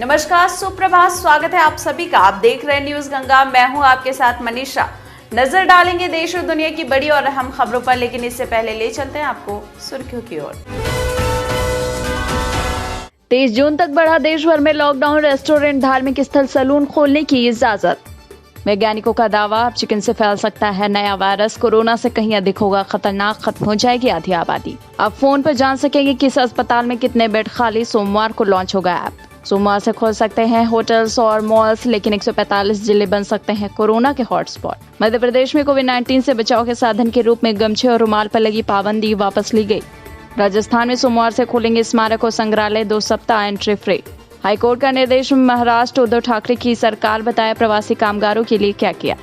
नमस्कार, सुप्रभात, स्वागत है आप सभी का। आप देख रहे हैं न्यूज गंगा। मैं हूं आपके साथ मनीषा। नजर डालेंगे देश और दुनिया की बड़ी और अहम खबरों पर, लेकिन इससे पहले ले चलते हैं आपको सुर्खियों की ओर। 23 जून तक बढ़ा देश भर में लॉकडाउन, रेस्टोरेंट, धार्मिक स्थल, सैलून खोलने की इजाजत। वैज्ञानिकों का दावा, अब चिकन से फैल सकता है नया वायरस, कोरोना से कहीं अधिक होगा खतरनाक, खत्म हो जाएगी आधी आबादी। अब फोन पर जान सकेंगे किस अस्पताल में कितने बेड खाली। सोमवार को लॉन्च होगा ऐप। सोमवार से खोल सकते हैं होटल्स और मॉल्स, लेकिन 145 जिले बन सकते हैं कोरोना के हॉटस्पॉट। मध्य प्रदेश में कोविड-19 से बचाव के साधन के रूप में गमछे और रुमाल पर लगी पाबंदी वापस ली गई। राजस्थान में सोमवार से खोलेंगे स्मारक और संग्रहालय, 2 सप्ताह एंट्री फ्री। हाईकोर्ट का निर्देश, महाराष्ट्र उद्धव ठाकरे की सरकार बताया प्रवासी कामगारों के लिए क्या किया।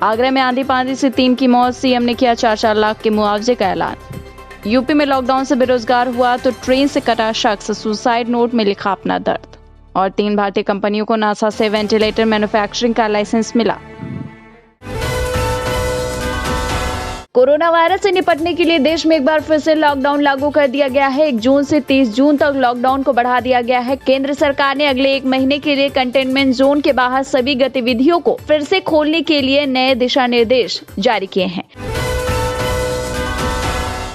आगरा में आंधी पानी से 3 की मौत, सीएम ने किया 4-4 लाख के मुआवजे का ऐलान। यूपी में लॉकडाउन से बेरोजगार हुआ तो ट्रेन से कटा शख्स, सुसाइड नोट में लिखा अपना दर्द। और 3 भारतीय कंपनियों को नासा से वेंटिलेटर मैन्युफैक्चरिंग का लाइसेंस मिला। कोरोना वायरस से निपटने के लिए देश में एक बार फिर से लॉकडाउन लागू कर दिया गया है। 1 जून से 30 जून तक लॉकडाउन को बढ़ा दिया गया है। केंद्र सरकार ने अगले 1 महीने के लिए कंटेनमेंट जोन के बाहर सभी गतिविधियों को फिर से खोलने के लिए नए दिशा निर्देश जारी किए हैं।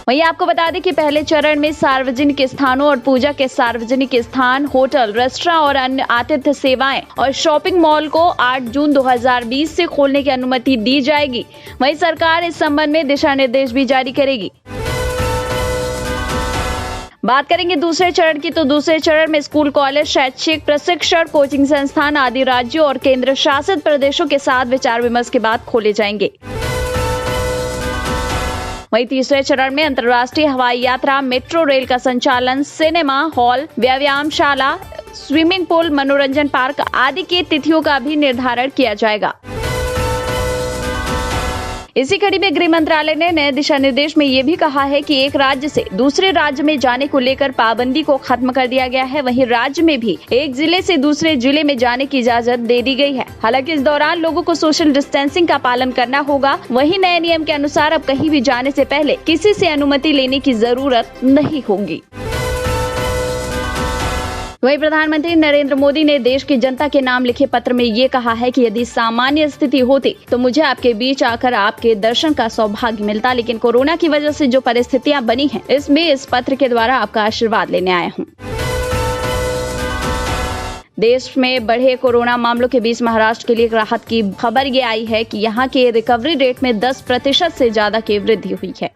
वहीं आपको बता दें कि पहले चरण में सार्वजनिक स्थानों और पूजा के सार्वजनिक स्थान, होटल, रेस्टोरेंट और अन्य आतिथ्य सेवाएं और शॉपिंग मॉल को 8 जून 2020 से खोलने की अनुमति दी जाएगी। वहीं सरकार इस संबंध में दिशा निर्देश भी जारी करेगी। बात करेंगे दूसरे चरण की, तो दूसरे चरण में स्कूल, कॉलेज, शैक्षिक प्रशिक्षण, कोचिंग संस्थान आदि राज्यों और केंद्र शासित प्रदेशों के साथ विचार विमर्श के बाद खोले जाएंगे। वहीं तीसरे चरण में अंतर्राष्ट्रीय हवाई यात्रा, मेट्रो रेल का संचालन, सिनेमा हॉल, व्यायामशाला, स्विमिंग पूल, मनोरंजन पार्क आदि की तिथियों का भी निर्धारण किया जाएगा। इसी कड़ी में गृह मंत्रालय ने नए दिशा निर्देश में ये भी कहा है कि एक राज्य से दूसरे राज्य में जाने को लेकर पाबंदी को खत्म कर दिया गया है। वहीं राज्य में भी एक जिले से दूसरे जिले में जाने की इजाजत दे दी गई है। हालांकि इस दौरान लोगों को सोशल डिस्टेंसिंग का पालन करना होगा। वहीं नए नियम के अनुसार अब कहीं भी जाने से पहले किसी से अनुमति लेने की जरूरत नहीं होगी। वहीं प्रधानमंत्री नरेंद्र मोदी ने देश की जनता के नाम लिखे पत्र में ये कहा है कि यदि सामान्य स्थिति होती तो मुझे आपके बीच आकर आपके दर्शन का सौभाग्य मिलता, लेकिन कोरोना की वजह से जो परिस्थितियां बनी हैं, इसमें इस पत्र के द्वारा आपका आशीर्वाद लेने आया हूं। देश में बढ़े कोरोना मामलों के बीच महाराष्ट्र के लिए राहत की खबर ये आई है कि यहाँ के रिकवरी रेट में 10% से ज्यादा की वृद्धि हुई है।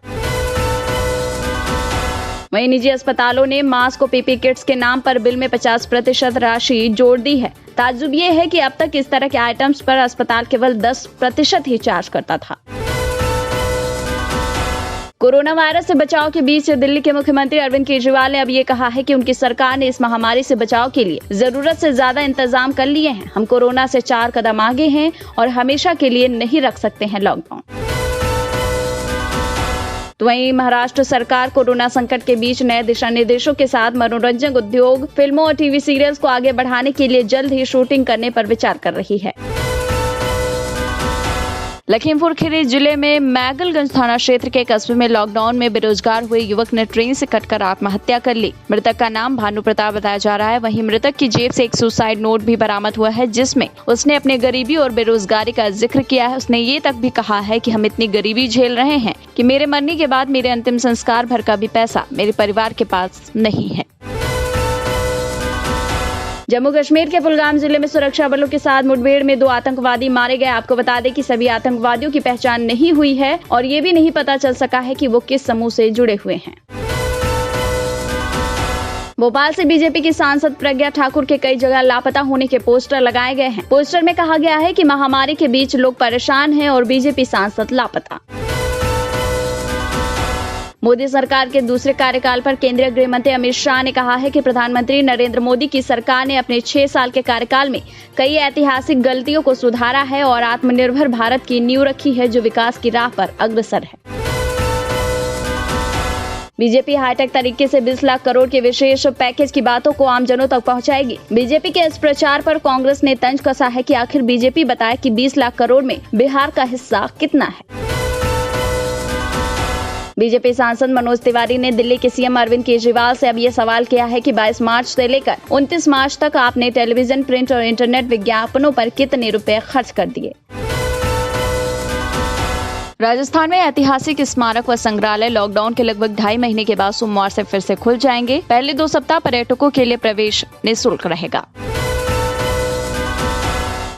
वहीं निजी अस्पतालों ने मास्क और पीपी किट्स के नाम पर बिल में 50% राशि जोड़ दी है। ताज्जुब ये है कि अब तक इस तरह के आइटम्स पर अस्पताल केवल 10% ही चार्ज करता था। कोरोना वायरस से बचाव के बीच दिल्ली के मुख्यमंत्री अरविंद केजरीवाल ने अब ये कहा है कि उनकी सरकार ने इस महामारी से बचाव के लिए जरूरत से ज्यादा इंतजाम कर लिए हैं। हम कोरोना से 4 कदम आगे हैं और हमेशा के लिए नहीं रख सकते हैं लॉकडाउन। तो वहीं महाराष्ट्र सरकार कोरोना संकट के बीच नए दिशा निर्देशों के साथ मनोरंजन उद्योग, फिल्मों और टीवी सीरियल्स को आगे बढ़ाने के लिए जल्द ही शूटिंग करने पर विचार कर रही है। लखीमपुर खीरी जिले में मैगलगंज थाना क्षेत्र के कस्बे में लॉकडाउन में बेरोजगार हुए युवक ने ट्रेन से कटकर आत्महत्या कर ली। मृतक का नाम भानु प्रताप बताया जा रहा है। वहीं मृतक की जेब से एक सुसाइड नोट भी बरामद हुआ है, जिसमें उसने अपने गरीबी और बेरोजगारी का जिक्र किया है। उसने ये तक भी कहा है कि हम इतनी गरीबी झेल रहे हैं कि मेरे मरने के बाद मेरे अंतिम संस्कार भर का भी पैसा मेरे परिवार के पास नहीं है। जम्मू कश्मीर के कुलगाम जिले में सुरक्षा बलों के साथ मुठभेड़ में 2 आतंकवादी मारे गए। आपको बता दें कि सभी आतंकवादियों की पहचान नहीं हुई है और ये भी नहीं पता चल सका है कि वो किस समूह से जुड़े हुए हैं। भोपाल से बीजेपी की सांसद प्रज्ञा ठाकुर के कई जगह लापता होने के पोस्टर लगाए गए हैं। पोस्टर में कहा गया है कि महामारी के बीच लोग परेशान हैं और बीजेपी सांसद लापता। मोदी सरकार के दूसरे कार्यकाल पर केंद्रीय गृह मंत्री अमित शाह ने कहा है कि प्रधानमंत्री नरेंद्र मोदी की सरकार ने अपने 6 साल के कार्यकाल में कई ऐतिहासिक गलतियों को सुधारा है और आत्मनिर्भर भारत की नींव रखी है, जो विकास की राह पर अग्रसर है। बीजेपी हाईटेक तरीके से 20 लाख करोड़ के विशेष पैकेज की बातों को आमजनों तक पहुंचाएगी। बीजेपी के इस प्रचार पर कांग्रेस ने तंज कसा है कि आखिर बीजेपी बताए कि 20 लाख करोड़ में बिहार का हिस्सा कितना है। बीजेपी सांसद मनोज तिवारी ने दिल्ली के सीएम अरविंद केजरीवाल से अब ये सवाल किया है कि 22 मार्च से लेकर 29 मार्च तक आपने टेलीविजन, प्रिंट और इंटरनेट विज्ञापनों पर कितने रुपए खर्च कर दिए। राजस्थान में ऐतिहासिक स्मारक व संग्रहालय लॉकडाउन के लगभग 2.5 महीने के बाद सोमवार से फिर से खुल जाएंगे। पहले 2 सप्ताह पर्यटकों के लिए प्रवेश निःशुल्क रहेगा।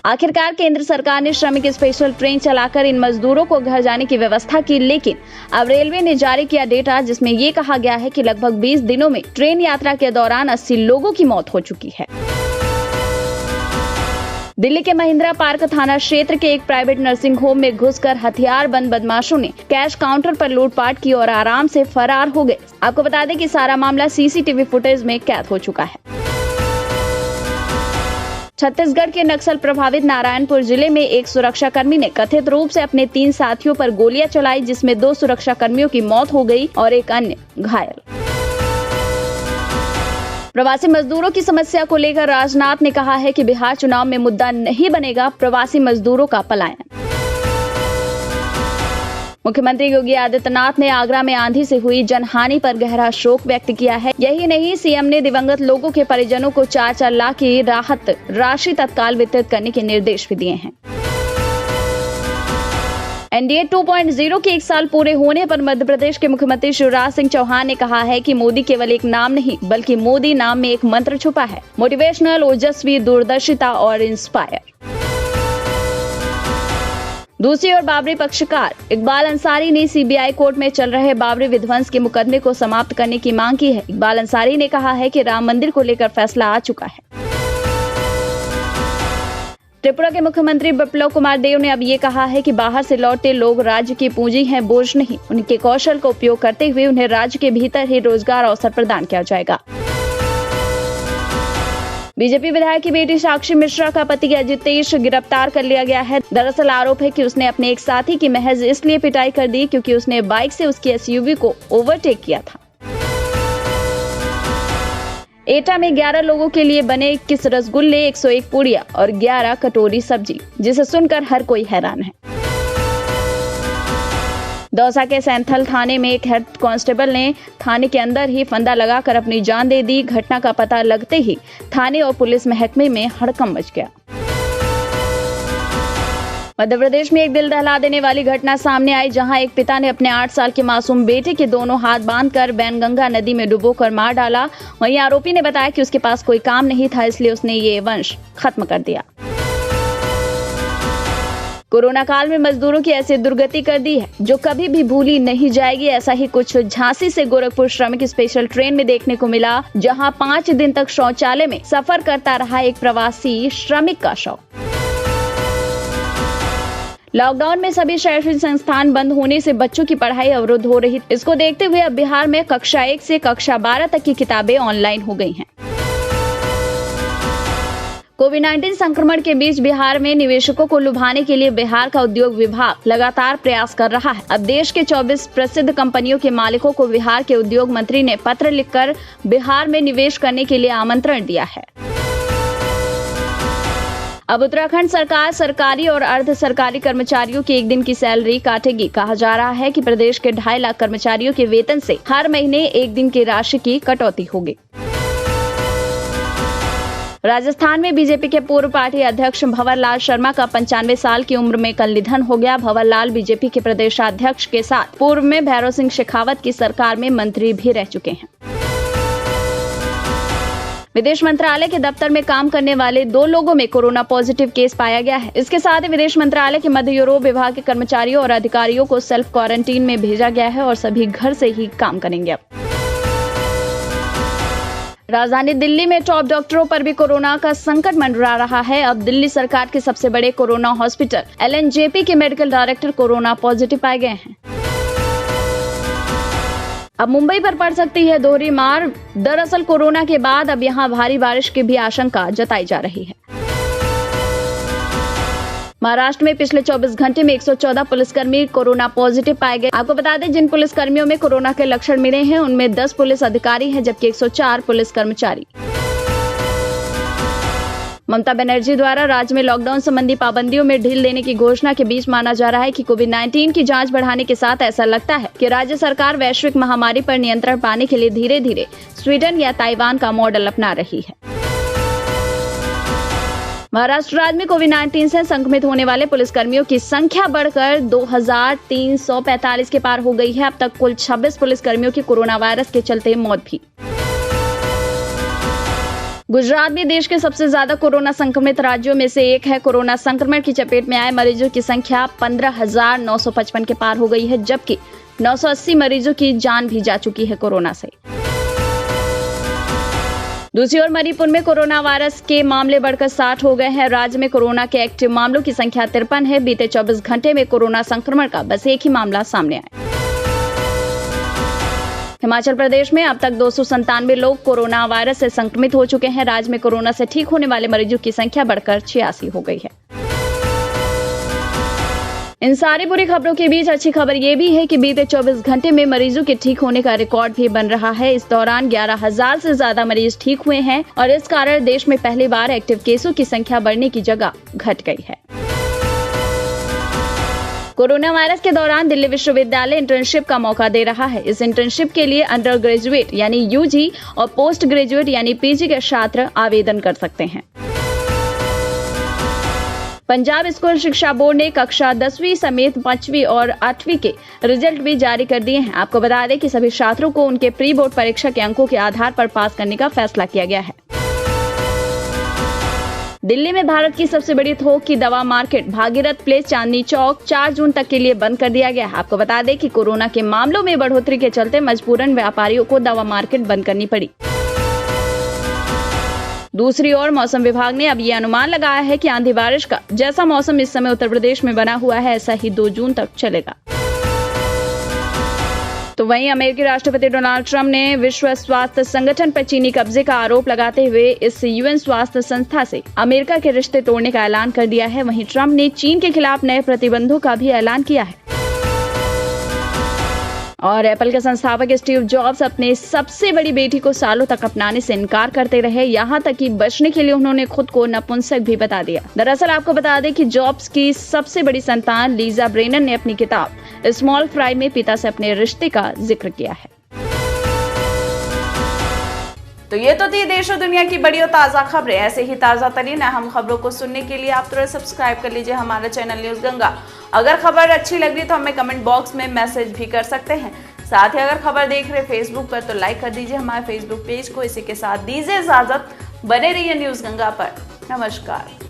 आखिरकार केंद्र सरकार ने श्रमिक स्पेशल ट्रेन चलाकर इन मजदूरों को घर जाने की व्यवस्था की, लेकिन अब रेलवे ने जारी किया डेटा जिसमें ये कहा गया है कि लगभग 20 दिनों में ट्रेन यात्रा के दौरान 80 लोगों की मौत हो चुकी है। दिल्ली के महिंद्रा पार्क थाना क्षेत्र के एक प्राइवेट नर्सिंग होम में घुसकर हथियारबंद बदमाशों ने कैश काउंटर पर लूटपाट की और आराम से फरार हो गए। आपको बता दें कि सारा मामला सीसीटीवी फुटेज में कैद हो चुका है। छत्तीसगढ़ के नक्सल प्रभावित नारायणपुर जिले में एक सुरक्षाकर्मी ने कथित रूप से अपने 3 साथियों पर गोलियां चलाई, जिसमें 2 सुरक्षाकर्मियों की मौत हो गई और एक अन्य घायल। प्रवासी मजदूरों की समस्या को लेकर राजनाथ ने कहा है कि बिहार चुनाव में मुद्दा नहीं बनेगा प्रवासी मजदूरों का पलायन। मुख्यमंत्री योगी आदित्यनाथ ने आगरा में आंधी से हुई जनहानि पर गहरा शोक व्यक्त किया है। यही नहीं, सीएम ने दिवंगत लोगों के परिजनों को 4-4 लाख की राहत राशि तत्काल वितरित करने के निर्देश भी दिए हैं। एनडीए 2.0 के 1 साल पूरे होने पर मध्य प्रदेश के मुख्यमंत्री शिवराज सिंह चौहान ने कहा है कि मोदी केवल एक नाम नहीं बल्कि मोदी नाम में एक मंत्र छुपा है, मोटिवेशनल, ओजस्वी, दूरदर्शिता और इंस्पायर। दूसरी ओर बाबरी पक्षकार इकबाल अंसारी ने सीबीआई कोर्ट में चल रहे बाबरी विध्वंस के मुकदमे को समाप्त करने की मांग की है। इकबाल अंसारी ने कहा है कि राम मंदिर को लेकर फैसला आ चुका है। त्रिपुरा के मुख्यमंत्री बिप्लब कुमार देव ने अब ये कहा है कि बाहर से लौटे लोग राज्य की पूंजी हैं, बोझ नहीं। उनके कौशल का उपयोग करते हुए उन्हें राज्य के भीतर ही रोजगार अवसर प्रदान किया जाएगा। बीजेपी विधायक की बेटी साक्षी मिश्रा का पति अजितेश गिरफ्तार कर लिया गया है। दरअसल आरोप है कि उसने अपने एक साथी की महज इसलिए पिटाई कर दी क्योंकि उसने बाइक से उसकी एसयूवी को ओवरटेक किया था। एटा में 11 लोगों के लिए बने 21 रसगुल्ले, 101 पूड़ियां और 11 कटोरी सब्जी, जिसे सुनकर हर कोई हैरान है। दौसा के सैंथल थाने में एक हेड कांस्टेबल ने थाने के अंदर ही फंदा लगाकर अपनी जान दे दी। घटना का पता लगते ही थाने और पुलिस महकमे में हड़कंप मच गया। मध्य प्रदेश में एक दिल दहला देने वाली घटना सामने आई, जहां एक पिता ने अपने 8 साल के मासूम बेटे के दोनों हाथ बांधकर वैनगंगा नदी में डुबोकर मार डाला। वहीं आरोपी ने बताया कि उसके पास कोई काम नहीं था, इसलिए उसने ये वंश खत्म कर दिया। कोरोना काल में मजदूरों की ऐसी दुर्गति कर दी है जो कभी भी भूली नहीं जाएगी। ऐसा ही कुछ झांसी से गोरखपुर श्रमिक स्पेशल ट्रेन में देखने को मिला, जहां 5 दिन तक शौचालय में सफर करता रहा एक प्रवासी श्रमिक का शव। लॉकडाउन में सभी शैक्षणिक संस्थान बंद होने से बच्चों की पढ़ाई अवरुद्ध हो रही। इसको देखते हुए अब बिहार में कक्षा 1 से कक्षा 12 तक की किताबें ऑनलाइन हो गई हैं। कोविड-19 संक्रमण के बीच बिहार में निवेशकों को लुभाने के लिए बिहार का उद्योग विभाग लगातार प्रयास कर रहा है। अब देश के 24 प्रसिद्ध कंपनियों के मालिकों को बिहार के उद्योग मंत्री ने पत्र लिखकर बिहार में निवेश करने के लिए आमंत्रण दिया है। अब उत्तराखंड सरकार सरकारी और अर्ध सरकारी कर्मचारियों की 1 दिन की सैलरी काटेगी। कहा जा रहा है कि प्रदेश के 2.5 लाख कर्मचारियों के वेतन से हर महीने 1 दिन की राशि की कटौती होगी। राजस्थान में बीजेपी के पूर्व पार्टी अध्यक्ष भंवर लाल शर्मा का 95 साल की उम्र में कल निधन हो गया। भंवर लाल बीजेपी के प्रदेशाध्यक्ष के साथ पूर्व में भैरव सिंह शेखावत की सरकार में मंत्री भी रह चुके हैं। विदेश मंत्रालय के दफ्तर में काम करने वाले 2 लोगों में कोरोना पॉजिटिव केस पाया गया है। इसके साथ ही विदेश मंत्रालय के मध्य यूरोप विभाग के कर्मचारियों और अधिकारियों को सेल्फ क्वारंटीन में भेजा गया है और सभी घर से ही काम करेंगे। राजधानी दिल्ली में टॉप डॉक्टरों पर भी कोरोना का संकट मंडरा रहा है। अब दिल्ली सरकार के सबसे बड़े कोरोना हॉस्पिटल LNJP के मेडिकल डायरेक्टर कोरोना पॉजिटिव पाए गए हैं। अब मुंबई पर पड़ सकती है दोहरी मार। दरअसल कोरोना के बाद अब यहां भारी बारिश की भी आशंका जताई जा रही है। महाराष्ट्र में पिछले 24 घंटे में 114 पुलिसकर्मी कोरोना पॉजिटिव पाए गए। आपको बता दें, जिन पुलिसकर्मियों में कोरोना के लक्षण मिले हैं उनमें 10 पुलिस अधिकारी हैं, जबकि 104 पुलिस कर्मचारी। ममता बनर्जी द्वारा राज्य में लॉकडाउन संबंधी पाबंदियों में ढील देने की घोषणा के बीच माना जा रहा है कि कोविड-19 की जांच बढ़ाने के साथ ऐसा लगता है कि राज्य सरकार वैश्विक महामारी पर नियंत्रण पाने के लिए धीरे धीरे स्वीडन या ताइवान का मॉडल अपना रही है। महाराष्ट्र राज्य में कोविड-19 से संक्रमित होने वाले पुलिसकर्मियों की संख्या बढ़कर 2345 के पार हो गई है। अब तक कुल 26 पुलिसकर्मियों की कोरोना वायरस के चलते मौत भी। गुजरात भी देश के सबसे ज्यादा कोरोना संक्रमित राज्यों में से एक है। कोरोना संक्रमण की चपेट में आए मरीजों की संख्या 15,955 के पार हो गई है, जबकि 980 मरीजों की जान भी जा चुकी है कोरोना से। दूसरी ओर मणिपुर में कोरोना वायरस के मामले बढ़कर 60 हो गए हैं। राज्य में कोरोना के एक्टिव मामलों की संख्या 53 है। बीते 24 घंटे में कोरोना संक्रमण का बस एक ही मामला सामने आया। हिमाचल प्रदेश में अब तक 297 लोग कोरोना वायरस से संक्रमित हो चुके हैं। राज्य में कोरोना से ठीक होने वाले मरीजों की संख्या बढ़कर 86 हो गई है। इन सारी बुरी खबरों के बीच अच्छी खबर ये भी है कि बीते 24 घंटे में मरीजों के ठीक होने का रिकॉर्ड भी बन रहा है। इस दौरान 11,000 से ज्यादा मरीज ठीक हुए हैं और इस कारण देश में पहली बार एक्टिव केसों की संख्या बढ़ने की जगह घट गई है। कोरोना वायरस के दौरान दिल्ली विश्वविद्यालय इंटर्नशिप का मौका दे रहा है। इस इंटर्नशिप के लिए अंडर ग्रेजुएट यानी यूजी और पोस्ट ग्रेजुएट यानी पीजी के छात्र आवेदन कर सकते हैं। पंजाब स्कूल शिक्षा बोर्ड ने कक्षा 10वीं समेत 5वीं और 8वीं के रिजल्ट भी जारी कर दिए हैं। आपको बता दें कि सभी छात्रों को उनके प्री बोर्ड परीक्षा के अंकों के आधार पर पास करने का फैसला किया गया है। दिल्ली में भारत की सबसे बड़ी थोक की दवा मार्केट भागीरथ प्लेस चांदनी चौक 4 जून तक के लिए बंद कर दिया गया है। आपको बता दें कि कोरोना के मामलों में बढ़ोतरी के चलते मजबूरन व्यापारियों को दवा मार्केट बंद करनी पड़ी। दूसरी ओर मौसम विभाग ने अब ये अनुमान लगाया है कि आंधी बारिश का जैसा मौसम इस समय उत्तर प्रदेश में बना हुआ है ऐसा ही 2 जून तक चलेगा। तो वहीं अमेरिकी राष्ट्रपति डोनाल्ड ट्रंप ने विश्व स्वास्थ्य संगठन पर चीनी कब्जे का आरोप लगाते हुए इस यूएन स्वास्थ्य संस्था से अमेरिका के रिश्ते तोड़ने का ऐलान कर दिया है। वहीं ट्रंप ने चीन के खिलाफ नए प्रतिबंधों का भी ऐलान किया है। और एप्पल के संस्थापक स्टीव जॉब्स अपने सबसे बड़ी बेटी को सालों तक अपनाने से इनकार करते रहे, यहाँ तक कि बचने के लिए उन्होंने खुद को नपुंसक भी बता दिया। दरअसल आपको बता दें कि जॉब्स की सबसे बड़ी संतान लीजा ब्रेनन ने अपनी किताब स्मॉल फ्राई में पिता से अपने रिश्ते का जिक्र किया है। तो ये तो थी देश और दुनिया की बड़ी और ताज़ा खबरें। ऐसे ही ताज़ा तरीन अहम खबरों को सुनने के लिए आप तुरंत सब्सक्राइब कर लीजिए हमारा चैनल न्यूज़ गंगा। अगर खबर अच्छी लग रही तो हमें कमेंट बॉक्स में मैसेज भी कर सकते हैं। साथ ही अगर खबर देख रहे फेसबुक पर तो लाइक कर दीजिए हमारे फेसबुक पेज को। इसी के साथ दीजिए इजाजत, बने रहिए न्यूज़ गंगा पर। नमस्कार।